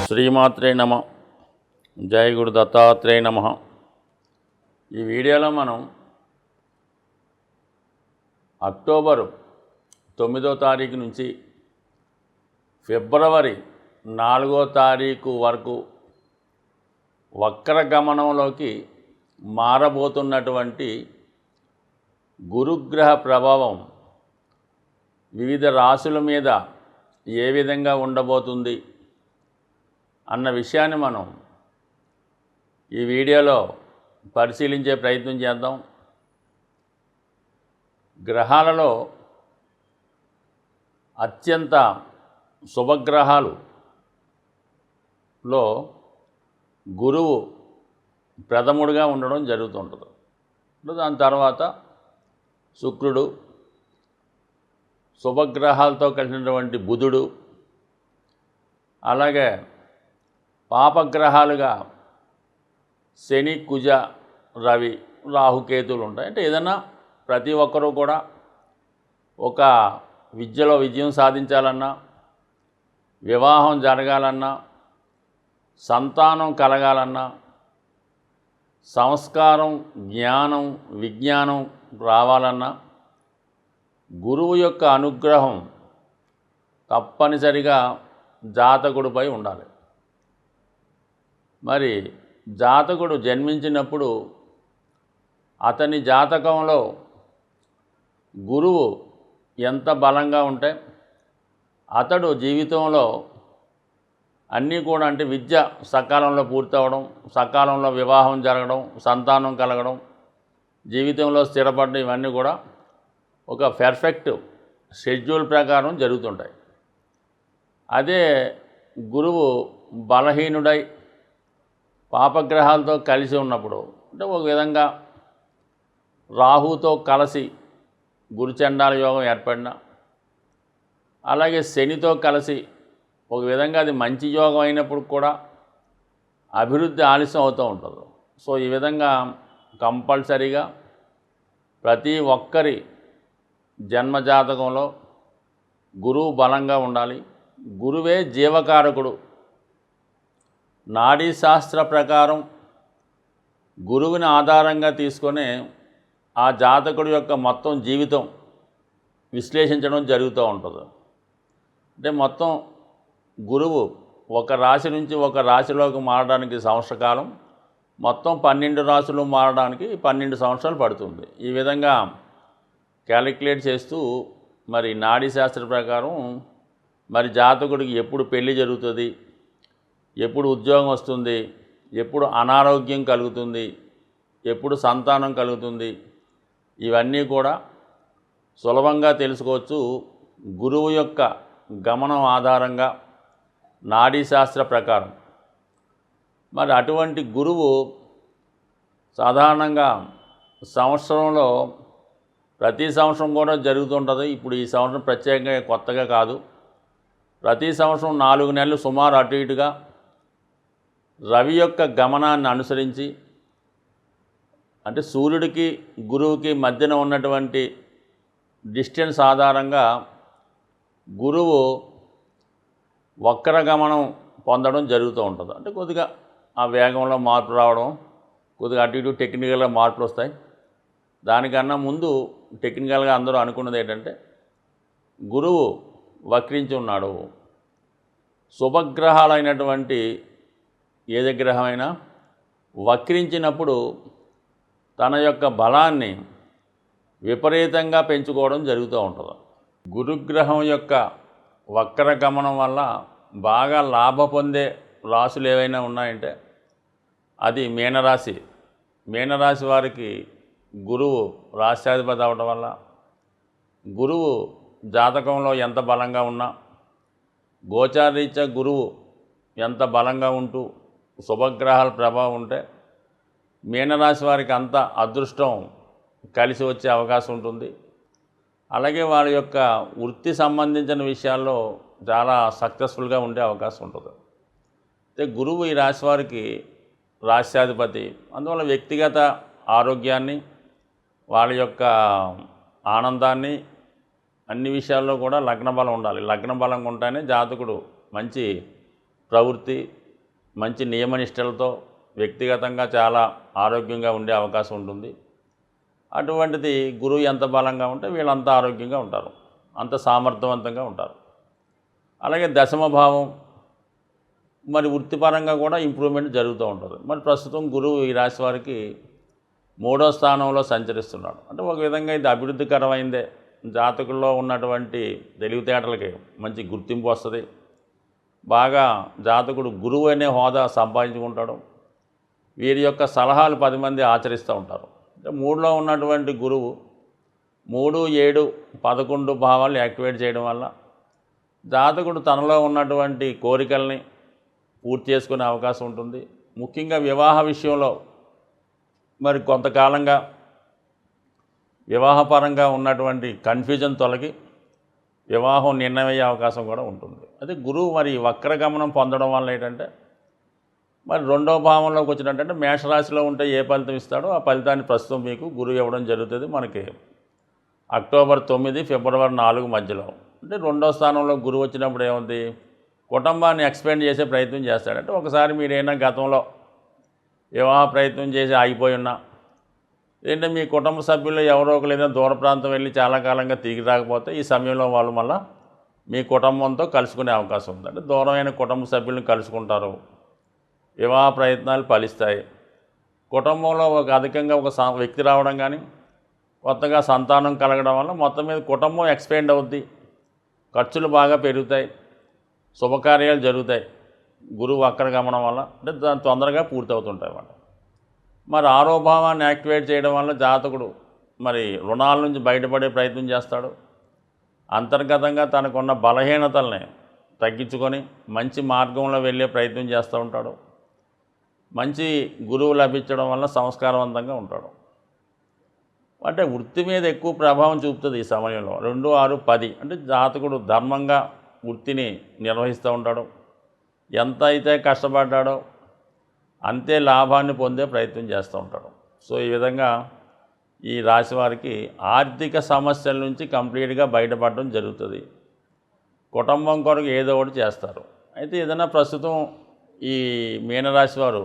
శ్రీమాత్రే నమ. జై గురు దత్తాత్రేయ నమ. ఈ వీడియోలో మనం అక్టోబరు 9వ తారీఖు నుంచి ఫిబ్రవరి 4వ తారీఖు వరకు వక్రగమనంలోకి మారబోతున్నటువంటి గురుగ్రహ ప్రభావం వివిధ రాశుల మీద ఏ విధంగా ఉండబోతుంది అన్న విషయాన్ని మనం ఈ వీడియోలో పరిశీలించే ప్రయత్నం చేద్దాం. గ్రహాలలో అత్యంత శుభగ్రహాలులో గురువు ప్రథముడుగా ఉండడం జరుగుతుంటుంది. దాని తర్వాత శుక్రుడు, శుభగ్రహాలతో కలిసినటువంటి బుధుడు, అలాగే పాపగ్రహాలుగా శని, కుజ, రవి, రాహుకేతువులు ఉంటాయి. అంటే ఏదైనా ప్రతి ఒక్కరూ కూడా ఒక విద్యలో విజయం సాధించాలన్నా, వివాహం జరగాలన్నా, సంతానం కలగాలన్నా, సంస్కారం, జ్ఞానం, విజ్ఞానం రావాలన్నా గురువు యొక్క అనుగ్రహం తప్పనిసరిగా జాతకుడిపై ఉండాలి. మరి జాతకుడు జన్మించినప్పుడు అతని జాతకంలో గురువు ఎంత బలంగా ఉంటే అతడు జీవితంలో అన్నీ కూడా, అంటే విద్య సకాలంలో పూర్తవడం, సకాలంలో వివాహం జరగడం, సంతానం కలగడం, జీవితంలో స్థిరపడడం, ఇవన్నీ కూడా ఒక పర్ఫెక్ట్ షెడ్యూల్ ప్రకారం జరుగుతుంటాయి. అదే గురువు బలహీనుడై పాపగ్రహాలతో కలిసి ఉన్నప్పుడు, అంటే ఒక విధంగా రాహుతో కలిసి గురుచండాల యోగం ఏర్పడిన, అలాగే శనితో కలిసి ఒక విధంగా అది మంచి యోగం అయినప్పుడు కూడా అభివృద్ధి ఆలస్యం అవుతూ ఉంటుంది. సో ఈ విధంగా కంపల్సరీగా ప్రతి ఒక్కరి జన్మజాతకంలో గురువు బలంగా ఉండాలి. గురువే జీవకారకుడు. నాడీ శాస్త్ర ప్రకారం గురువుని ఆధారంగా తీసుకొని ఆ జాతకుడి యొక్క మొత్తం జీవితం విశ్లేషించడం జరుగుతూ ఉంటుంది. అంటే మొత్తం గురువు ఒక రాశి నుంచి ఒక రాశిలోకి మారడానికి సంవత్సరకాలం, మొత్తం 12 రాశులు మారడానికి 12 సంవత్సరాలు పడుతుంది. ఈ విధంగా క్యాలిక్యులేట్ చేస్తూ మరి నాడీ శాస్త్ర ప్రకారం మరి జాతకుడికి ఎప్పుడు పెళ్లి జరుగుతుంది, ఎప్పుడు ఉద్యోగం వస్తుంది, ఎప్పుడు అనారోగ్యం కలుగుతుంది, ఎప్పుడు సంతానం కలుగుతుంది, ఇవన్నీ కూడా సులభంగా తెలుసుకోవచ్చు గురువు యొక్క గమనం ఆధారంగా నాడీ శాస్త్ర ప్రకారం. మరి అటువంటి గురువు సాధారణంగా సంవత్సరంలో ప్రతి సంవత్సరం కూడా జరుగుతుంటుంది. ఇప్పుడు ఈ సంవత్సరం ప్రత్యేకంగా కొత్తగా కాదు. ప్రతి సంవత్సరం 4 నెలలు సుమారు అటు ఇటుగా రవి యొక్క గమనాన్ని అనుసరించి, అంటే సూర్యుడికి గురువుకి మధ్యన ఉన్నటువంటి డిస్టెన్స్ ఆధారంగా గురువు వక్రగమనం పొందడం జరుగుతూ ఉంటుంది. అంటే కొద్దిగా ఆ వేగంలో మార్పు రావడం, కొద్దిగా అటు ఇటు టెక్నికల్గా మార్పులు వస్తాయి. దానికన్నా ముందు టెక్నికల్గా అందరూ అనుకున్నది ఏంటంటే గురువు వక్రించి ఉన్నాడు. శుభగ్రహాలైనటువంటి ఏది గ్రహమైనా వక్రించినప్పుడు తన యొక్క బలాన్ని విపరీతంగా పెంచుకోవడం జరుగుతూ ఉంటుంది. గురుగ్రహం యొక్క వక్రగమనం వల్ల బాగా లాభ పొందే రాశులు ఏవైనా ఉన్నాయంటే అది మీనరాశి. మీనరాశి వారికి గురువు రాశ్యాధిపతి అవడం వల్ల గురువు జాతకంలో ఎంత బలంగా ఉన్నా, గోచారరీత్యా గురువు ఎంత బలంగా ఉంటూ శుభగ్రహాల ప్రభావం ఉంటే మీనరాశి వారికి అంత అదృష్టం కలిసి వచ్చే అవకాశం ఉంటుంది. అలాగే వాళ్ళ యొక్క వృత్తి సంబంధించిన విషయాల్లో చాలా సక్సెస్ఫుల్గా ఉండే అవకాశం ఉంటుంది. అయితే గురువు ఈ రాశి వారికి రాశ్యాధిపతి. అందువల్ల వ్యక్తిగత ఆరోగ్యాన్ని, వాళ్ళ యొక్క ఆనందాన్ని, అన్ని విషయాల్లో కూడా లగ్న బలం ఉండాలి. లగ్న బలంగా ఉంటేనే జాతకుడు మంచి ప్రవృత్తి, మంచి నియమనిష్టలతో వ్యక్తిగతంగా చాలా ఆరోగ్యంగా ఉండే అవకాశం ఉంటుంది. అటువంటిది గురువు ఎంత బలంగా ఉంటే వీళ్ళంత ఆరోగ్యంగా ఉంటారు, అంత సామర్థ్యవంతంగా ఉంటారు. అలాగే దశమ భావం మరి వృత్తిపరంగా కూడా ఇంప్రూవ్మెంట్ జరుగుతూ ఉంటుంది. మరి ప్రస్తుతం గురువు ఈ రాశి వారికి 3వ స్థానంలో సంచరిస్తున్నాడు. అంటే ఒక విధంగా ఇది అభివృద్ధికరమైందే. జాతకుల్లో ఉన్నటువంటి తెలివితేటలకి మంచి గుర్తింపు వస్తుంది. బాగా జాతకుడు గురువు అనే హోదా సంపాదించుకుంటాడు. వీరి యొక్క సలహాలు 10 మంది ఆచరిస్తూ ఉంటారు. అంటే 3లో ఉన్నటువంటి గురువు 3, 7, 11 భావాలు యాక్టివేట్ చేయడం వల్ల జాతకుడు తనలో ఉన్నటువంటి కోరికల్ని పూర్తి చేసుకునే అవకాశం ఉంటుంది. ముఖ్యంగా వివాహ విషయంలో మరి కొంతకాలంగా వివాహపరంగా ఉన్నటువంటి కన్ఫ్యూజన్ తొలగి వివాహం నిర్ణయమయ్యే అవకాశం కూడా ఉంటుంది. అదే గురువు మరి వక్రగమనం పొందడం వల్ల ఏంటంటే మరి 2వ భావంలోకి వచ్చినట్టంటే మేషరాశిలో ఉంటే ఏ ఫలితం ఇస్తాడో ఆ ఫలితాన్ని ప్రస్తుతం మీకు గురువు ఇవ్వడం జరుగుతుంది. మనకి అక్టోబర్ 9, ఫిబ్రవరి 4 మధ్యలో. అంటే 2వ స్థానంలో గురువు వచ్చినప్పుడు ఏముంది, కుటుంబాన్ని ఎక్స్పెండ్ చేసే ప్రయత్నం చేస్తాడంటే ఒకసారి మీరైనా గతంలో వివాహ ప్రయత్నం చేసి ఆగిపోయి ఉన్నా, ఏంటంటే మీ కుటుంబ సభ్యులు ఎవరో ఒకరు ఏదైనా దూర ప్రాంతం వెళ్ళి చాలా కాలంగా తిరిగి రాకపోతే ఈ సమయంలో వాళ్ళు మళ్ళీ మీ కుటుంబంతో కలుసుకునే అవకాశం ఉంది. అంటే దూరమైన కుటుంబ సభ్యులను కలుసుకుంటారు, వివాహ ప్రయత్నాలు ఫలిస్తాయి. కుటుంబంలో అధికంగా ఒక వ్యక్తి రావడం కానీ కొత్తగా సంతానం కలగడం వల్ల మొత్తం మీద కుటుంబం ఎక్స్పాండ్ అవుద్ది, ఖర్చులు బాగా పెరుగుతాయి, శుభకార్యాలు జరుగుతాయి. గురువు వక్రగమనం వల్ల అంటే దాని తొందరగా పూర్తవుతుంటాయి అన్నమాట. మరి 6వ భావాన్ని యాక్టివేట్ చేయడం వల్ల జాతకుడు మరి రుణాల నుంచి బయటపడే ప్రయత్నం చేస్తాడు. అంతర్గతంగా తనకున్న బలహీనతల్ని తగ్గించుకొని మంచి మార్గంలో వెళ్ళే ప్రయత్నం చేస్తూ ఉంటాడు. మంచి గురువు లభించడం వల్ల సంస్కారవంతంగా ఉంటాడు. అంటే వృత్తి మీద ఎక్కువ ప్రభావం చూపుతుంది ఈ సమయంలో. 2, 6, 10 అంటే జాతకుడు ధర్మంగా వృత్తిని నిర్వహిస్తూ ఉంటాడు. ఎంత అయితే కష్టపడ్డాడో అంతే లాభాన్ని పొందే ప్రయత్నం చేస్తూ ఉంటాడు. సో ఈ విధంగా ఈ రాశి వారికి ఆర్థిక సమస్యల నుంచి కంప్లీట్గా బయటపడడం జరుగుతుంది. కుటుంబం కొరకు ఏదో ఒకటి చేస్తారు. అయితే ఏదైనా ప్రస్తుతం ఈ మీనరాశి వారు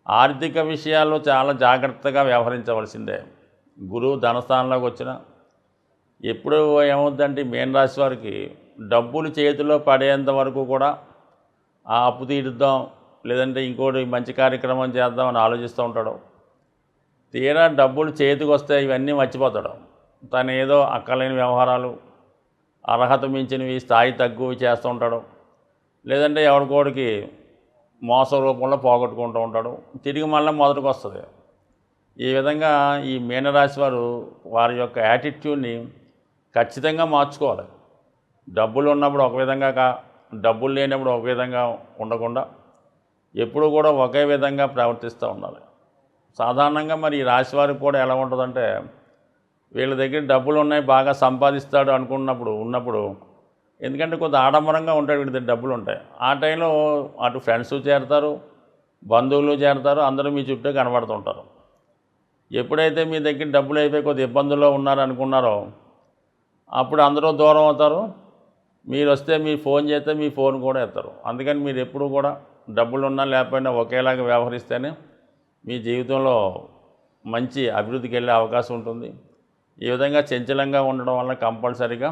ఆర్థిక విషయాల్లో చాలా జాగ్రత్తగా వ్యవహరించవలసిందే. గురువు ధనస్థానంలోకి వచ్చిన ఎప్పుడు ఏమవుద్దంటే మీనరాశి వారికి డబ్బులు చేతిలో పడేంత వరకు కూడా ఆ అప్పు తీరుద్దాం లేదంటే ఇంకోటి మంచి కార్యక్రమం చేద్దామని ఆలోచిస్తూ ఉంటాడు. తీరా డబ్బులు చేతికి వస్తే ఇవన్నీ మర్చిపోతాడు. తను ఏదో అక్కలేని వ్యవహారాలు, అర్హత మించినవి, స్థాయి తక్కువ చేస్తూ ఉంటాడు. లేదంటే ఎవరికోడికి మోసం రూపంలో పోగొట్టుకుంటూ ఉంటాడు. తిరిగి మళ్ళీ మొదటికి వస్తుంది. ఈ విధంగా ఈ మీనరాశి వారు వారి యొక్క యాటిట్యూడ్ని ఖచ్చితంగా మార్చుకోవాలి. డబ్బులు ఉన్నప్పుడు ఒక విధంగా డబ్బులు లేనప్పుడు ఒక విధంగా ఉండకుండా ఎప్పుడు కూడా ఒకే విధంగా ప్రవర్తిస్తూ ఉండాలి. సాధారణంగా మరి ఈ రాశి వారికి కూడా ఎలా ఉంటుందంటే వీళ్ళ దగ్గర డబ్బులు ఉన్నాయి, బాగా సంపాదిస్తాడు ఉన్నప్పుడు ఎందుకంటే కొంత ఆడంబరంగా ఉంటాడు, వీడి దగ్గర డబ్బులు ఉంటాయి. ఆ టైంలో అటు ఫ్రెండ్స్ చేరతారు, బంధువులు చేరతారు, అందరూ మీ చుట్టూ కనబడుతుంటారు. ఎప్పుడైతే మీ దగ్గర డబ్బులు అయిపోయి కొద్ది ఇబ్బందుల్లో ఉన్నారనుకున్నారో అప్పుడు అందరూ దూరం అవుతారు. మీరు వస్తే మీరు ఫోన్ చేస్తే మీ ఫోన్ కూడా ఎత్తారు. అందుకని మీరు ఎప్పుడు కూడా డబ్బులు ఉన్నా లేకపోయినా ఒకేలాగా వ్యవహరిస్తేనే మీ జీవితంలో మంచి అభివృద్ధికి వెళ్ళే అవకాశం ఉంటుంది. ఈ విధంగా చంచలంగా ఉండడం వల్ల కంపల్సరీగా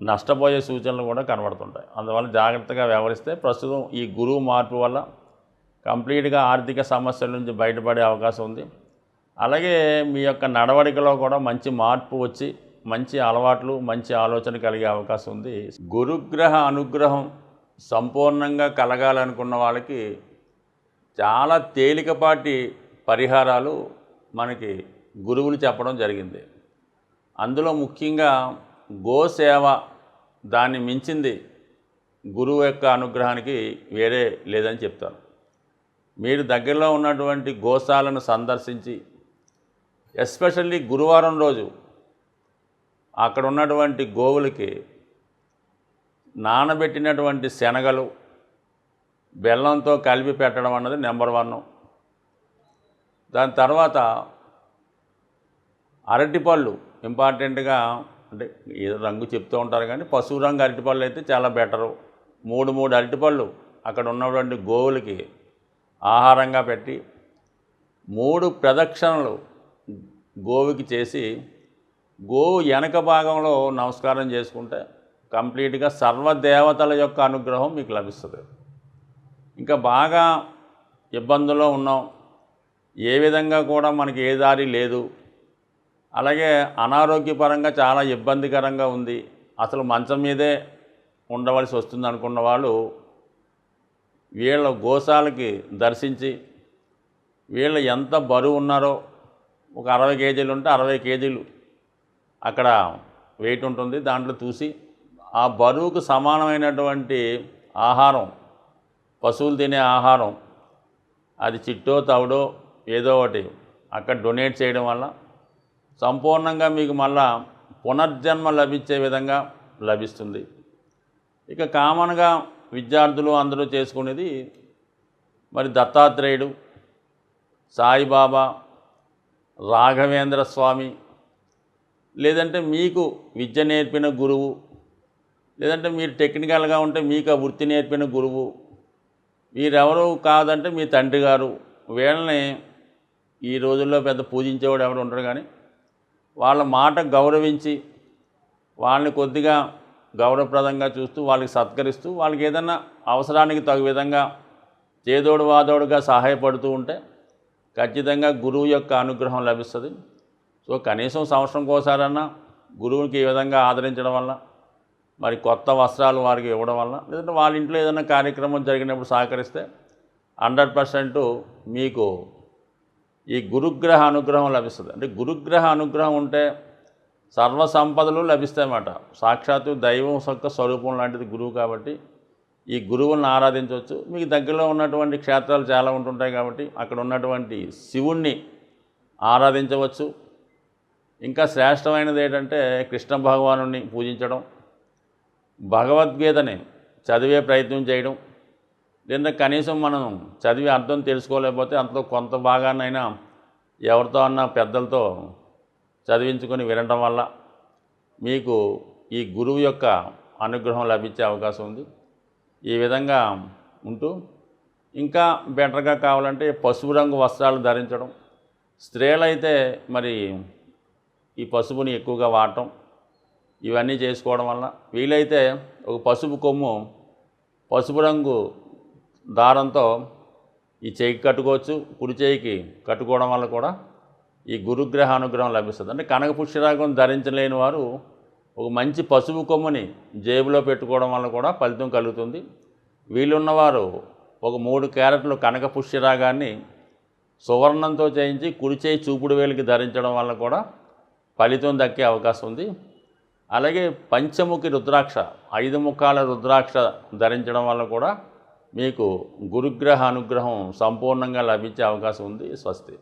నష్టపోయే సూచనలు కూడా కనబడుతుంటాయి. అందువల్ల జాగ్రత్తగా వ్యవహరిస్తే ప్రస్తుతం ఈ గురువు మార్పు వల్ల కంప్లీట్గా ఆర్థిక సమస్యల నుంచి బయటపడే అవకాశం ఉంది. అలాగే మీ యొక్క నడవడికలో కూడా మంచి మార్పు వచ్చి మంచి అలవాట్లు, మంచి ఆలోచన కలిగే అవకాశం ఉంది. గురుగ్రహ అనుగ్రహం సంపూర్ణంగా కలగాలనుకున్న వాళ్ళకి చాలా తేలికపాటి పరిహారాలు మనకి గురువులు చెప్పడం జరిగింది. అందులో ముఖ్యంగా గోసేవ, దాన్ని మించింది గురువు యొక్క అనుగ్రహానికి వేరే లేదని చెప్తాను. మీరు దగ్గరలో ఉన్నటువంటి గోశాలను సందర్శించి ఎస్పెషల్లీ గురువారం రోజు అక్కడ ఉన్నటువంటి గోవులకి నానబెట్టినటువంటి శనగలు బెల్లంతో కలిపి పెట్టడం అన్నది నెంబర్ 1. దాని తర్వాత అరటిపళ్ళు ఇంపార్టెంట్గా, అంటే ఏదో రంగు చెప్తూ ఉంటారు కానీ పసుపు రంగు అరటిపళ్ళు అయితే చాలా బెటరు. 3 అరటిపళ్ళు అక్కడ ఉన్నటువంటి గోవులకి ఆహారంగా పెట్టి 3 ప్రదక్షిణలు గోవుకి చేసి గోవు వెనక భాగంలో నమస్కారం చేసుకుంటే కంప్లీట్గా సర్వదేవతల యొక్క అనుగ్రహం మీకు లభిస్తుంది. ఇంకా బాగా ఇబ్బందుల్లో ఉన్నాం, ఏ విధంగా కూడా మనకి ఏ దారి లేదు, అలాగే అనారోగ్యపరంగా చాలా ఇబ్బందికరంగా ఉంది, అసలు మంచం మీదే ఉండవలసి వస్తుంది అనుకున్న వాళ్ళు వీళ్ళ గోశాలకి దర్శించి వీళ్ళు ఎంత బరువు ఉన్నారో ఒక 60 కేజీలు ఉంటే 60 కేజీలు అక్కడ వెయిట్ ఉంటుంది, దాంట్లో చూసి ఆ బరువుకు సమానమైనటువంటి ఆహారం, పశువులు తినే ఆహారం, అది చిట్టో తవుడో ఏదో ఒకటి అక్కడ డొనేట్ చేయడం వల్ల సంపూర్ణంగా మీకు మళ్ళా పునర్జన్మ లభించే విధంగా లభిస్తుంది. ఇక కామన్గా విద్యార్థులు అందరూ చేసుకునేది మరి దత్తాత్రేయుడు, సాయిబాబా, రాఘవేంద్ర స్వామి, లేదంటే మీకు విద్య నేర్పిన గురువు, లేదంటే మీరు టెక్నికల్గా ఉంటే మీకు ఆ వృత్తి నేర్పిన గురువు, వీరెవరు కాదంటే మీ తండ్రి గారు. వీళ్ళని ఈ రోజుల్లో పెద్ద పూజించేవాడు ఎవరు ఉంటారు, కానీ వాళ్ళ మాట గౌరవించి వాళ్ళని కొద్దిగా గౌరవప్రదంగా చూస్తూ వాళ్ళకి సత్కరిస్తూ వాళ్ళకి ఏదన్నా అవసరానికి తగు విధంగా చేదోడు వాదోడుగా సహాయపడుతూ ఉంటే ఖచ్చితంగా గురువు యొక్క అనుగ్రహం లభిస్తుంది. సో కనీసం సంవత్సరంకి ఒకసారన్నా గురువుకి ఈ విధంగా ఆదరించడం వల్ల, మరి కొత్త వస్త్రాలు వారికి ఇవ్వడం వల్ల, లేదంటే వాళ్ళ ఇంట్లో ఏదైనా కార్యక్రమం జరిగినప్పుడు సహకరిస్తే 100% మీకు ఈ గురుగ్రహ అనుగ్రహం లభిస్తుంది. అంటే గురుగ్రహ అనుగ్రహం ఉంటే సర్వ సంపదలు లభిస్తాయన్నమాట. సాక్షాత్తు దైవం యొక్క స్వరూపం లాంటిది గురువు కాబట్టి ఈ గురువులను ఆరాధించవచ్చు. మీకు దగ్గరలో ఉన్నటువంటి క్షేత్రాలు చాలా ఉంటుంటాయి కాబట్టి అక్కడ ఉన్నటువంటి శివుణ్ణి ఆరాధించవచ్చు. ఇంకా శ్రేష్టమైనది ఏంటంటే కృష్ణ భగవానుని పూజించడం, భగవద్గీతని చదివే ప్రయత్నం చేయడం, లేదా కనీసం మనం చదివి అర్థం తెలుసుకోలేకపోతే అంతలో కొంత భాగాన్నైనా ఎవరితో అన్నా పెద్దలతో చదివించుకొని వినడం వల్ల మీకు ఈ గురువు యొక్క అనుగ్రహం లభించే అవకాశం ఉంది. ఈ విధంగా ఉంటూ ఇంకా బెటర్గా కావాలంటే పసుపు రంగు వస్త్రాలు ధరించడం, స్త్రీలైతే మరి ఈ పసుపుని ఎక్కువగా వాడటం, ఇవన్నీ చేసుకోవడం వల్ల వీలైతే ఒక పసుపు కొమ్ము పసుపు రంగు దారంతో ఈ చేయికి కట్టుకోవచ్చు, కుడి చేయికి కట్టుకోవడం వల్ల కూడా ఈ గురుగ్రహ అనుగ్రహం లభిస్తుంది. అంటే కనక పుష్యరాగం ధరించలేని వారు ఒక మంచి పసుపు కొమ్ముని జేబులో పెట్టుకోవడం వల్ల కూడా ఫలితం కలుగుతుంది. వీలున్నవారు ఒక 3 క్యారెట్లు కనక పుష్యరాగాన్ని సువర్ణంతో చేయించి కుడి చేయి చూపుడు వేలికి ధరించడం వల్ల కూడా ఫలితం దక్కే అవకాశం ఉంది. అలాగే పంచముఖి రుద్రాక్ష, 5 ముఖాల రుద్రాక్ష ధరించడం వల్ల కూడా మీకు గురుగ్రహ అనుగ్రహం సంపూర్ణంగా లభించే అవకాశం ఉంది. స్వస్తి.